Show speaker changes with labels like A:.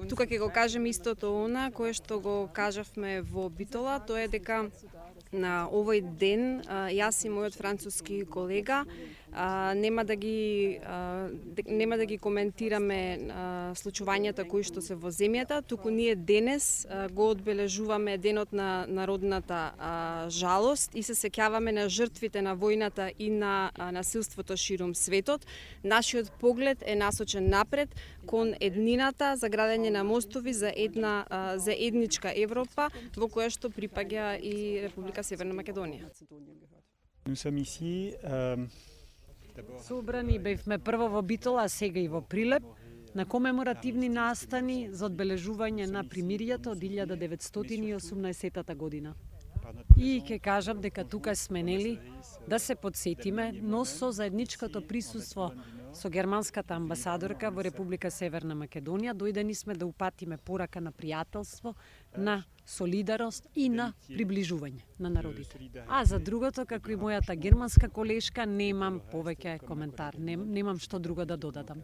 A: Тука ќе го кажем истото она кое што го кажавме во Битола, тоа е дека на овој ден јас и мојот француски колега нема да ги коментираме случувањата кои што се во земјата, туку ние денес го одбележуваме денот на народната жалост и се сеќаваме на жртвите на војната и на насилството ширум светот. Нашиот поглед е насочен напред кон еднината, за градење на мостови за едничка Европа, во која што припаѓа и Република Северна Македонија.
B: Собрани бевме прво во Битола, а сега и во Прилеп, на комеморативни настани за одбележување на примиријата од 1918 година. И ќе кажам дека тука сме нели да се подсетиме, но со заедничкото присуство со германската амбасадорка во Република Северна Македонија, дојдени сме да упатиме порака на пријателство, на солидарност и на приближување на народите. А за другото, како и мојата германска колешка, немам повеќе коментар, немам што друго да додадам.